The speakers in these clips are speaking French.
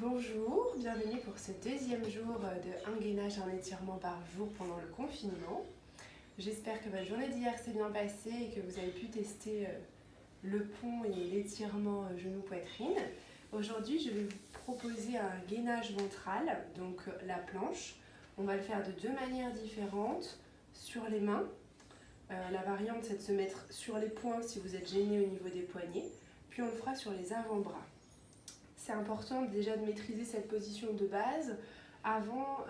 Bonjour, bienvenue pour ce deuxième jour de un gainage, un étirement par jour pendant le confinement. J'espère que votre journée d'hier s'est bien passée et que vous avez pu tester le pont et l'étirement genou-poitrine. Aujourd'hui, je vais vous proposer un gainage ventral, donc la planche. On va le faire de deux manières différentes, sur les mains. La variante, c'est de se mettre sur les poings si vous êtes gêné au niveau des poignets, puis on le fera sur les avant-bras. C'est important déjà de maîtriser cette position de base avant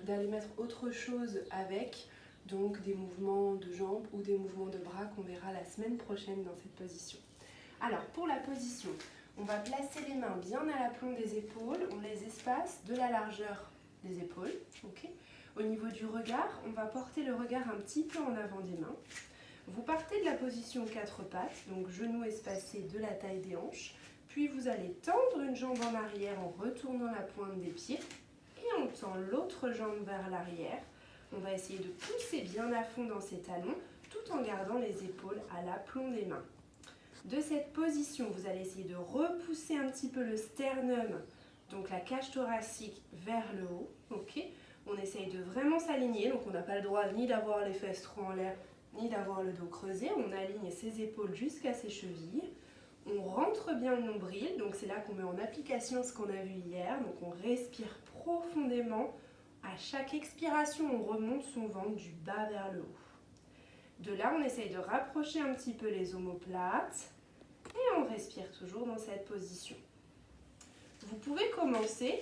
d'aller mettre autre chose avec, donc des mouvements de jambes ou des mouvements de bras qu'on verra la semaine prochaine dans cette position. Alors pour la position, on va placer les mains bien à l'aplomb des épaules, on les espace de la largeur des épaules. Okay. Au niveau du regard, on va porter le regard un petit peu en avant des mains. Vous partez de la position 4 pattes, donc genoux espacés de la taille des hanches. Puis vous allez tendre une jambe en arrière en retournant la pointe des pieds et on tend l'autre jambe vers l'arrière. On va essayer de pousser bien à fond dans ses talons tout en gardant les épaules à l'aplomb des mains. De cette position, vous allez essayer de repousser un petit peu le sternum, donc la cage thoracique vers le haut. Okay. On essaye de vraiment s'aligner, donc on n'a pas le droit ni d'avoir les fesses trop en l'air, ni d'avoir le dos creusé. On aligne ses épaules jusqu'à ses chevilles. On rentre bien le nombril, donc c'est là qu'on met en application ce qu'on a vu hier. Donc on respire profondément. À chaque expiration, on remonte son ventre du bas vers le haut. De là, on essaye de rapprocher un petit peu les omoplates et on respire toujours dans cette position. Vous pouvez commencer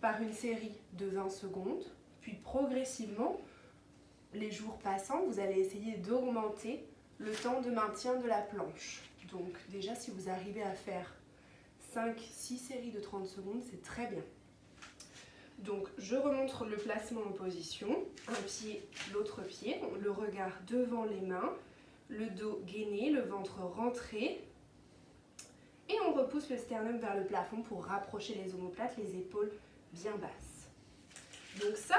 par une série de 20 secondes, puis progressivement, les jours passant, vous allez essayer d'augmenter le temps de maintien de la planche. Donc déjà, si vous arrivez à faire 5-6 séries de 30 secondes, c'est très bien. Donc je remonte le placement en position, un pied, l'autre pied, le regard devant les mains, le dos gainé, le ventre rentré. Et on repousse le sternum vers le plafond pour rapprocher les omoplates, les épaules bien basses. Donc ça,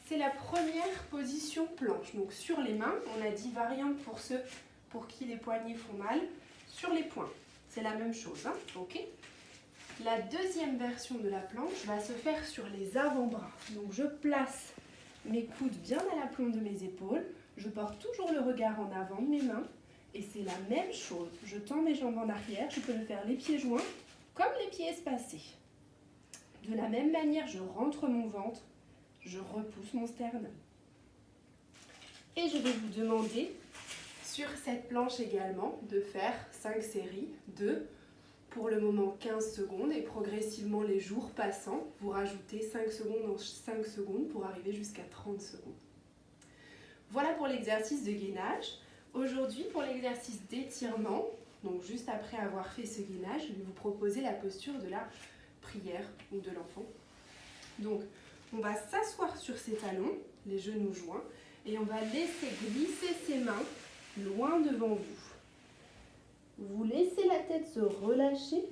c'est la première position planche. Donc sur les mains, on a 10 variantes pour ceux pour qui les poignets font mal. Sur les poings, c'est la même chose. Okay. La deuxième version de la planche va se faire sur les avant-bras. Donc je place mes coudes bien à l'aplomb de mes épaules. Je porte toujours le regard en avant de mes mains. Et c'est la même chose. Je tends mes jambes en arrière. Je peux le faire les pieds joints comme les pieds espacés. De la même manière, je rentre mon ventre. Je repousse mon sternum. Et je vais vous demander, sur cette planche également, de faire 5 séries de, pour le moment, 15 secondes. Et progressivement, les jours passant, vous rajoutez 5 secondes en 5 secondes pour arriver jusqu'à 30 secondes. Voilà pour l'exercice de gainage. Aujourd'hui, pour l'exercice d'étirement, donc juste après avoir fait ce gainage, je vais vous proposer la posture de la prière ou de l'enfant. Donc, on va s'asseoir sur ses talons, les genoux joints, et on va laisser glisser ses mains loin devant vous. Vous laissez la tête se relâcher.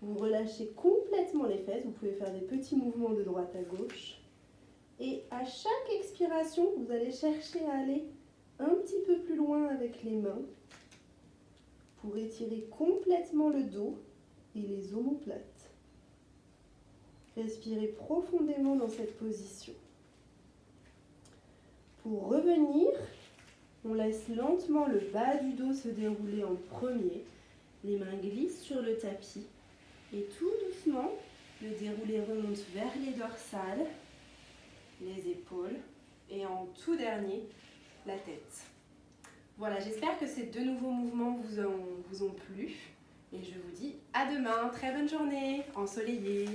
Vous relâchez complètement les fesses. Vous pouvez faire des petits mouvements de droite à gauche. Et à chaque expiration, vous allez chercher à aller un petit peu plus loin avec les mains pour étirer complètement le dos et les omoplates. Respirez profondément dans cette position. Pour revenir, on laisse lentement le bas du dos se dérouler en premier. Les mains glissent sur le tapis et tout doucement, le déroulé remonte vers les dorsales, les épaules et en tout dernier, la tête. Voilà, j'espère que ces deux nouveaux mouvements vous ont plu et je vous dis à demain. Très bonne journée ensoleillée.